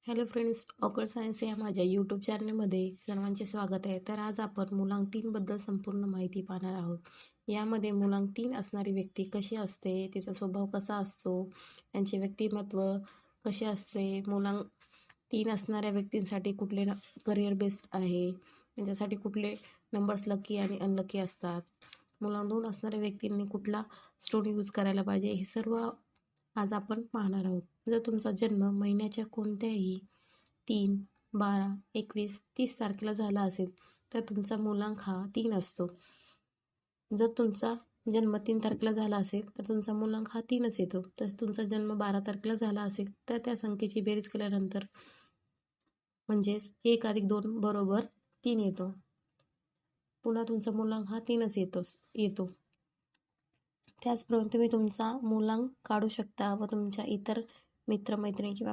Hello friends, ऑकड science या माझ्या YouTube चॅनलमध्ये सर्वांचे स्वागत आहे. तर आज आपण मुलांक 3 बद्दल संपूर्ण माहिती पाहणार आहोत. यामध्ये मुलांक 3 असणारी व्यक्ती कशी असते, तिचा स्वभाव कसा असतो, त्यांचे व्यक्तिमत्व कसे असते, मुलांक 3 असणाऱ्या व्यक्तींसाठी कुठले करिअर बेस्ड आहे, त्यांच्यासाठी कुठले नंबर्स लकी आणि अनलकी असतात, मुलांक 2 असणाऱ्या व्यक्तींनी कुठला स्टोन यूज करायला पाहिजे, हे सर्व आज आपण पाहणार आहोत. जर तुमचा जन्म महिन्याच्या कोणत्याही 3, 12, 21, 30 तारखेला झाला असेल तर तुमचा मुलांक हा 3 असतो. जर तुमचा जन्म 3 तारखेला झाला असेल तर तुमचा मुलांक हा 3च येतो. तसं तुमचा जन्म 12 तारखेला झाला असेल तर त्या संख्येची बेरीज केल्यानंतर म्हणजेच 1 + 2 = 3 येतो. पुन्हा तुमचा मुलांक हा 3च येतो. त्याचप्रमाणे तुम्ही तुमचा मुलांक काढू शकता व तुमच्या इतर मित्रमैत्रिणी किंवा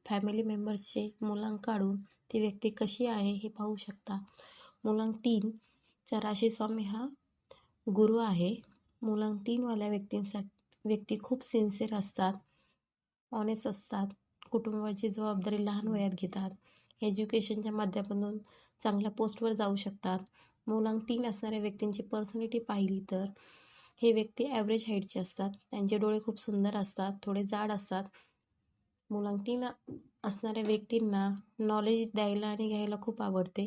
फॅमिली मेंबर्सचे मुलांक काढून ती व्यक्ती कशी आहे हे पाहू शकता. मुलांक 3 चा राशीस्वामी हा गुरु आहे. मुलांक 3 वाल्या व्यक्ती खूप सिन्सिअर असतात, ऑनेस्ट असतात, कुटुंबाची जबाबदारी लहान वयात घेतात, एज्युकेशनच्या माध्यमातून चांगल्या पोस्टवर जाऊ शकतात. मुलांक 3 असणाऱ्या व्यक्तींची पर्सनॅलिटी पाहिली तर हे व्यक्ती ॲव्हरेज हाईटचे असतात. त्यांचे डोळे खूप सुंदर असतात, थोडे जाड असतात. मुलांक 3 असणाऱ्या व्यक्तींना नॉलेज द्यायला आणि घ्यायला खूप आवडते.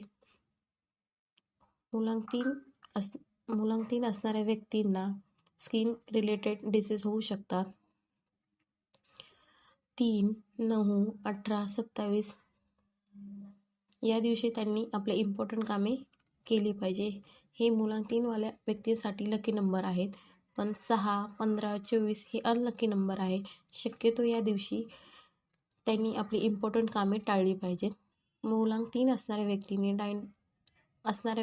मुलांक 3 असणाऱ्या व्यक्तींना स्किन रिलेटेड डिसीज होऊ शकतात. 3, 9, 18, 27 या दिवशी त्यांनी आपले इम्पॉर्टंट कामे केली पाहिजे. हे मुलांक 3 वाल्या व्यक्तींसाठी लकी नंबर आहेत. पण 6, 15, 24 हे अनलकी नंबर आहे. शक्यतो या दिवशी त्यांनी आपली इम्पॉर्टंट कामे टाळली पाहिजेत. मुलांक 3 असणाऱ्या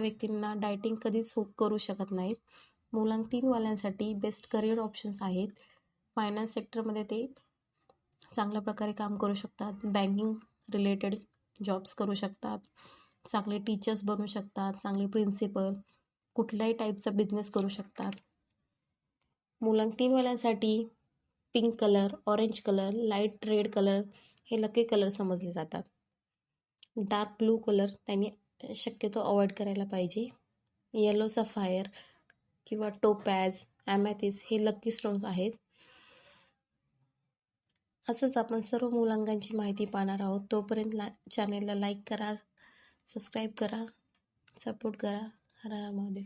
व्यक्तींना डायटिंग कधीच करू शकत नाहीत. मुलांक 3 वाल्यांसाठी बेस्ट करिअर ऑप्शन्स आहेत. फायनान्स सेक्टरमध्ये ते चांगल्या प्रकारे काम करू शकतात. बँकिंग रिलेटेड जॉब्स करू शकतात. चांगले टीचर्स बनू शकतात, चांगले प्रिन्सिपल, कुठल्याही टाईपचा बिझनेस करू शकतात. मुलांक 3 वाल्यांसाठी pink colour, orange colour, light red colour हे लकी कलर समजले जातात. डार्क ब्लू कलर त्यांनी शक्यतो अवॉइड करायला पाहिजे. येलो सफायर किंवा टोपॅज, ॲमॅथिस्ट हे लकी स्टोन्स आहेत. असंच आपण सर्व मुलांकांची माहिती पाहणार आहोत. तोपर्यंत चॅनेलला लाईक करा, सबस्क्राईब करा, सपोर्ट करा. हर हर महादेव.